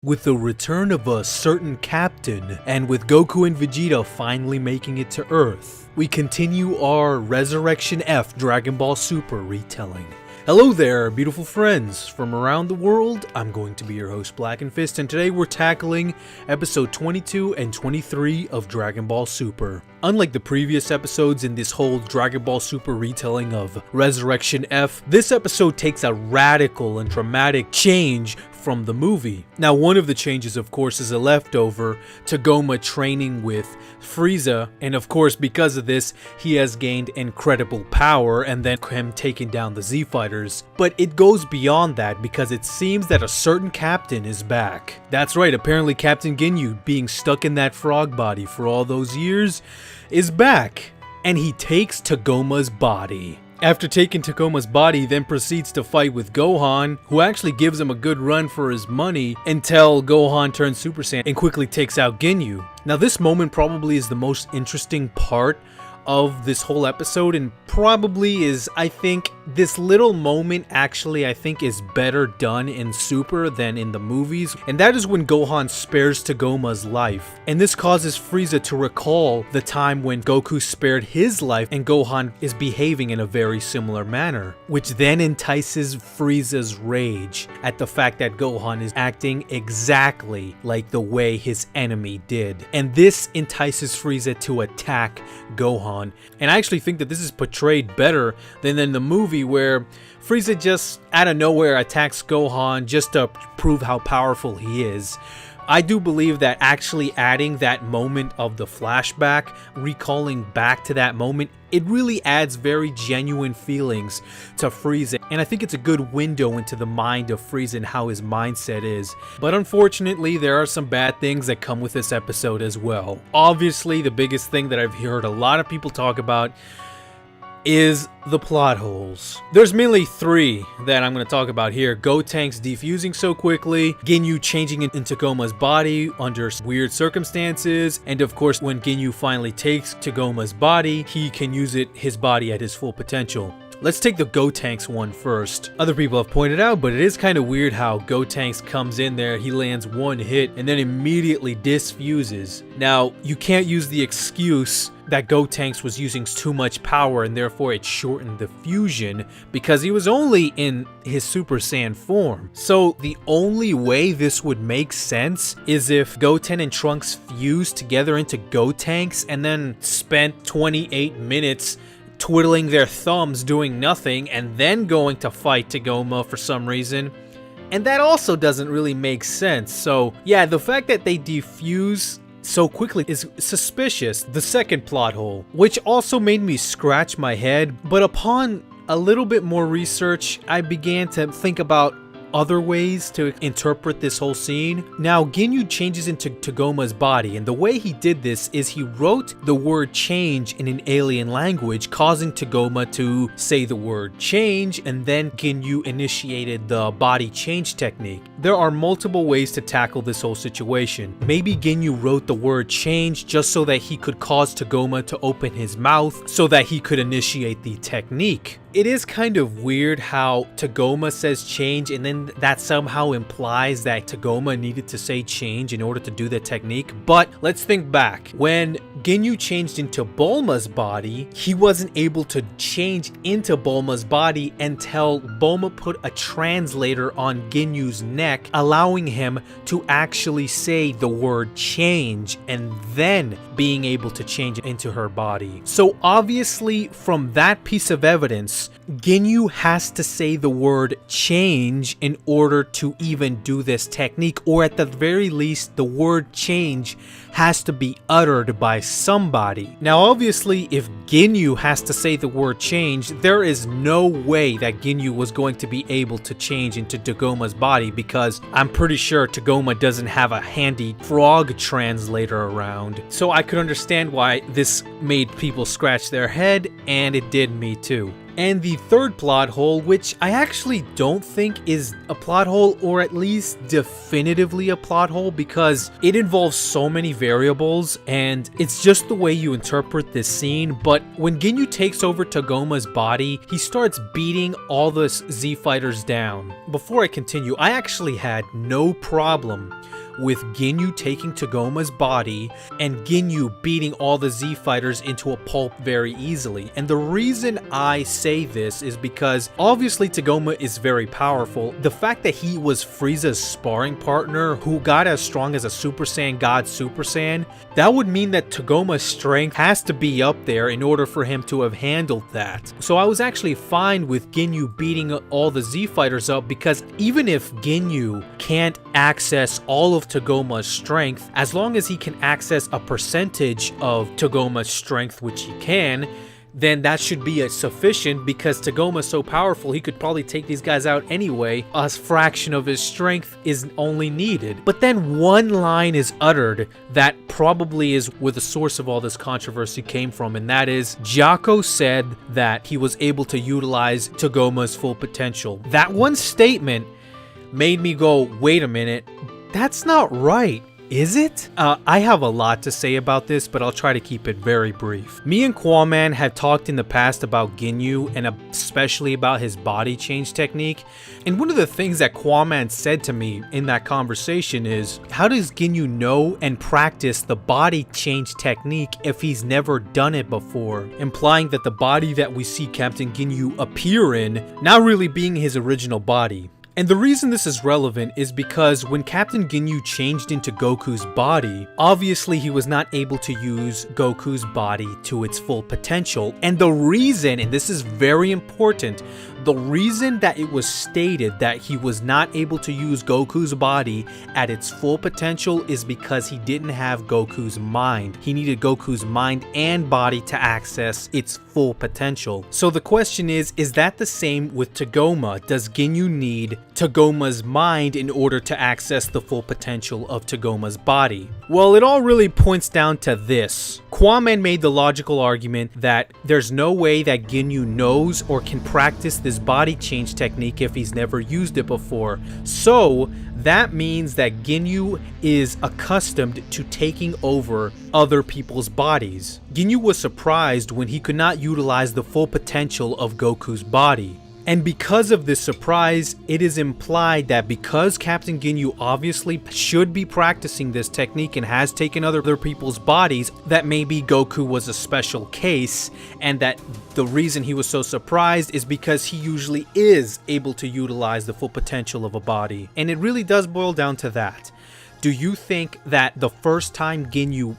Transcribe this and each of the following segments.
With the return of a certain captain, and with Goku and Vegeta finally making it to Earth, we continue our Resurrection F Dragon Ball Super retelling. Hello there, beautiful friends from around the world. I'm going to be your host, Blackenfist, and today we're tackling episode 22 and 23 of Dragon Ball Super. Unlike the previous episodes in this whole Dragon Ball Super retelling of Resurrection F, this episode takes a radical and dramatic change from the movie. Now, one of the changes, of course, is a leftover, Tacoma training with Frieza, and of course, because of this, he has gained incredible power, and then him taking down the Z-Fighters. But it goes beyond that, because it seems that a certain captain is back. That's right, apparently Captain Ginyu, being stuck in that frog body for all those years, is back, and he takes Tacoma's body. After taking Tacoma's body, he then proceeds to fight with Gohan, who actually gives him a good run for his money until Gohan turns Super Saiyan and quickly takes out Ginyu. Now, this moment probably is the most interesting part of this whole episode, and probably is, I think, this little moment actually is better done in Super than in the movies, and that is when Gohan spares Tacoma's life. And this causes Frieza to recall the time when Goku spared his life and Gohan is behaving in a very similar manner, which then entices Frieza's rage at the fact that Gohan is acting exactly like the way his enemy did. And this entices Frieza to attack Gohan. And I actually think that this is portrayed better than in the movie, where Frieza just out of nowhere attacks Gohan just to prove how powerful he is. I do believe that actually adding that moment of the flashback, recalling back to that moment, it really adds very genuine feelings to Frieza, and I think it's a good window into the mind of Frieza and how his mindset is. But unfortunately, there are some bad things that come with this episode as well. Obviously, the biggest thing that I've heard a lot of people talk about is the plot holes. There's mainly three that I'm going to talk about here. Gotenks defusing so quickly, Ginyu changing into Tacoma's body under weird circumstances, and of course when Ginyu finally takes Tacoma's body, he can use his body at his full potential. Let's take the Gotenks one first. Other people have pointed out, but it is kind of weird how Gotenks comes in there, he lands one hit, and then immediately disfuses. Now, you can't use the excuse that Gotenks was using too much power and therefore it shortened the fusion, because he was only in his Super Saiyan form. So the only way this would make sense is if Goten and Trunks fused together into Gotenks and then spent 28 minutes twiddling their thumbs doing nothing and then going to fight Tacoma for some reason. And that also doesn't really make sense. So yeah, the fact that they defuse so quickly is suspicious. The second plot hole, which also made me scratch my head, but upon a little bit more research, I began to think about other ways to interpret this whole scene. Now, Ginyu changes into Tacoma's body, and the way he did this is he wrote the word change in an alien language, causing Tacoma to say the word change, and then Ginyu initiated the body change technique. There are multiple ways to tackle this whole situation. Maybe Ginyu wrote the word change just so that he could cause Tacoma to open his mouth so that he could initiate the technique. It is kind of weird how Tacoma says change, and then that somehow implies that Tacoma needed to say change in order to do the technique. But let's think back. When Ginyu changed into Bulma's body, he wasn't able to change into Bulma's body until Bulma put a translator on Ginyu's neck, allowing him to actually say the word change and then being able to change into her body. So obviously, from that piece of evidence, Ginyu has to say the word change in order to even do this technique, or at the very least, the word change has to be uttered by somebody. Now, obviously, if Ginyu has to say the word change, there is no way that Ginyu was going to be able to change into Tacoma's body, because I'm pretty sure Tacoma doesn't have a handy frog translator around. So I could understand why this made people scratch their head, and it did me too. And the third plot hole, which I actually don't think is a plot hole, or at least definitively a plot hole, because it involves so many variables and it's just the way you interpret this scene. But when Ginyu takes over Tacomas' body, he starts beating all the Z fighters down. Before I continue, I actually had no problem with Ginyu taking Tacomas' body and Ginyu beating all the Z fighters into a pulp very easily. And the reason I say this is because obviously Tacoma is very powerful. The fact that he was Frieza's sparring partner who got as strong as a Super Saiyan God Super Saiyan, that would mean that Tacoma's strength has to be up there in order for him to have handled that. So I was actually fine with Ginyu beating all the Z fighters up, because even if Ginyu can't access all of Tacoma's strength, as long as he can access a percentage of Tacoma's strength, which he can, then that should be sufficient, because Tacoma's so powerful he could probably take these guys out anyway. A fraction of his strength is only needed. But then one line is uttered that probably is where the source of all this controversy came from, and that is Jaco said that he was able to utilize Tacoma's full potential. That one statement made me go, wait a minute, that's not right, is it? I have a lot to say about this, but I'll try to keep it very brief. Me and Quaman have talked in the past about Ginyu, and especially about his body change technique. And one of the things that Quaman said to me in that conversation is, how does Ginyu know and practice the body change technique if he's never done it before? Implying that the body that we see Captain Ginyu appear in not really being his original body. And the reason this is relevant is because when Captain Ginyu changed into Goku's body, obviously he was not able to use Goku's body to its full potential. And the reason, and this is very important, the reason that it was stated that he was not able to use Goku's body at its full potential is because he didn't have Goku's mind. He needed Goku's mind and body to access its full potential. So the question is that the same with Tacoma? Does Ginyu need Tacoma's mind in order to access the full potential of Tacoma's body? Well, it all really points down to this. Quaman made the logical argument that there's no way that Ginyu knows or can practice this body change technique if he's never used it before. So that means that Ginyu is accustomed to taking over other people's bodies. Ginyu was surprised when he could not utilize the full potential of Goku's body. And because of this surprise, it is implied that because Captain Ginyu obviously should be practicing this technique and has taken other people's bodies, that maybe Goku was a special case, and that the reason he was so surprised is because he usually is able to utilize the full potential of a body. And it really does boil down to that. Do you think that the first time Ginyu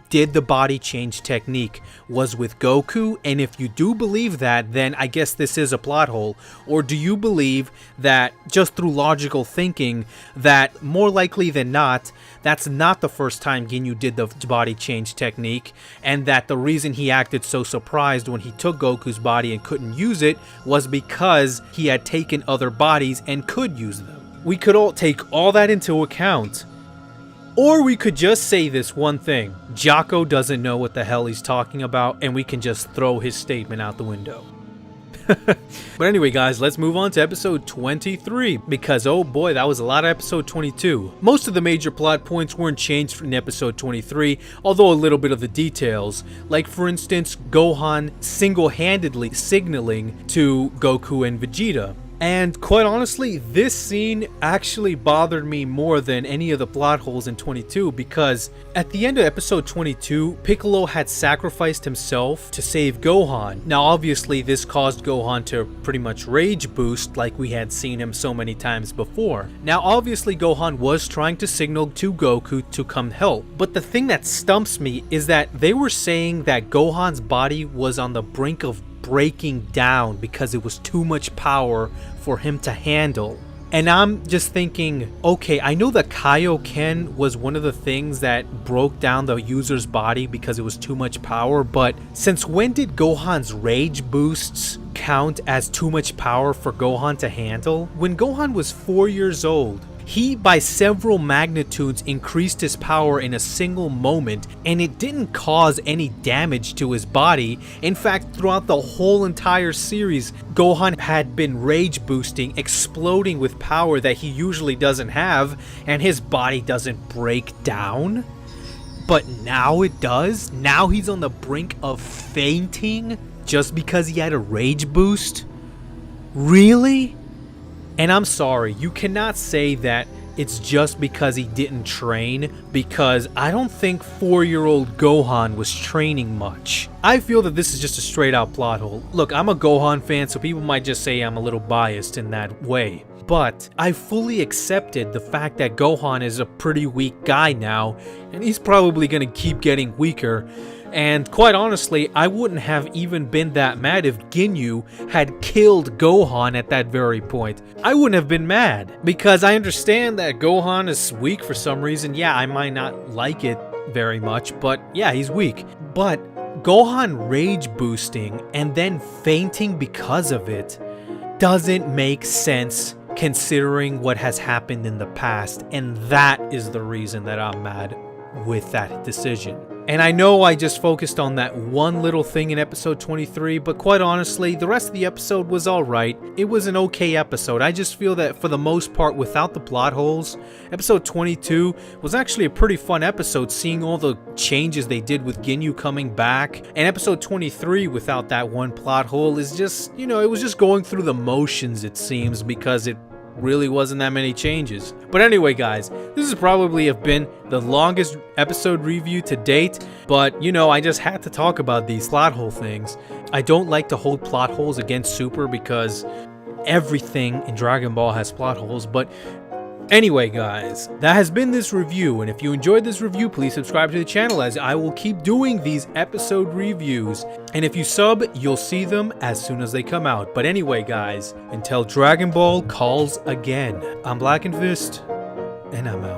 did the body change technique was with Goku? And if you do believe that, then I guess this is a plot hole. Or do you believe that, just through logical thinking, that more likely than not, that's not the first time Ginyu did the body change technique, and that the reason he acted so surprised when he took Goku's body and couldn't use it was because he had taken other bodies and could use them? We could all take all that into account. Or we could just say this one thing: Jaco doesn't know what the hell he's talking about, and we can just throw his statement out the window. But anyway, guys, let's move on to episode 23, because oh boy, that was a lot of episode 22. Most of the major plot points weren't changed in episode 23, although a little bit of the details, like for instance, Gohan single-handedly signaling to Goku and Vegeta. And quite honestly, this scene actually bothered me more than any of the plot holes in 22, because at the end of episode 22, Piccolo had sacrificed himself to save Gohan. Now obviously this caused Gohan to pretty much rage boost like we had seen him so many times before. Now obviously Gohan was trying to signal to Goku to come help, but the thing that stumps me is that they were saying that Gohan's body was on the brink of breaking down because it was too much power for him to handle. And I'm just thinking, okay, I know that Kaioken was one of the things that broke down the user's body because it was too much power, but since when did Gohan's rage boosts count as too much power for Gohan to handle? When Gohan was 4 years old, He, by several magnitudes, increased his power in a single moment, and it didn't cause any damage to his body. In fact, throughout the whole entire series, Gohan had been rage boosting, exploding with power that he usually doesn't have, and his body doesn't break down. But now it does? Now he's on the brink of fainting just because he had a rage boost? Really? And I'm sorry, you cannot say that it's just because he didn't train, because I don't think 4-year-old Gohan was training much. I feel that this is just a straight out plot hole. Look, I'm a Gohan fan, so people might just say I'm a little biased in that way. But I fully accepted the fact that Gohan is a pretty weak guy now, and he's probably gonna keep getting weaker. And quite honestly, I wouldn't have even been that mad if Ginyu had killed Gohan at that very point. I wouldn't have been mad, because I understand that Gohan is weak for some reason. Yeah, I might not like it very much, but yeah, he's weak. But Gohan rage boosting and then fainting because of it doesn't make sense considering what has happened in the past, and that is the reason that I'm mad with that decision. And I know I just focused on that one little thing in episode 23, but quite honestly, the rest of the episode was alright. It was an okay episode. I just feel that for the most part, without the plot holes, episode 22 was actually a pretty fun episode, seeing all the changes they did with Ginyu coming back. And episode 23, without that one plot hole, is just, you know, it was just going through the motions, it seems, because it really wasn't that many changes. But anyway, guys, this has probably have been the longest episode review to date, but you know, I just had to talk about these plot hole things. I don't like to hold plot holes against Super because everything in Dragon Ball has plot holes. But anyway, guys, that has been this review, and if you enjoyed this review, please subscribe to the channel, as I will keep doing these episode reviews. And if you sub, you'll see them as soon as they come out. But anyway, guys, until Dragon Ball calls again, I'm Blackenfist, and I'm out.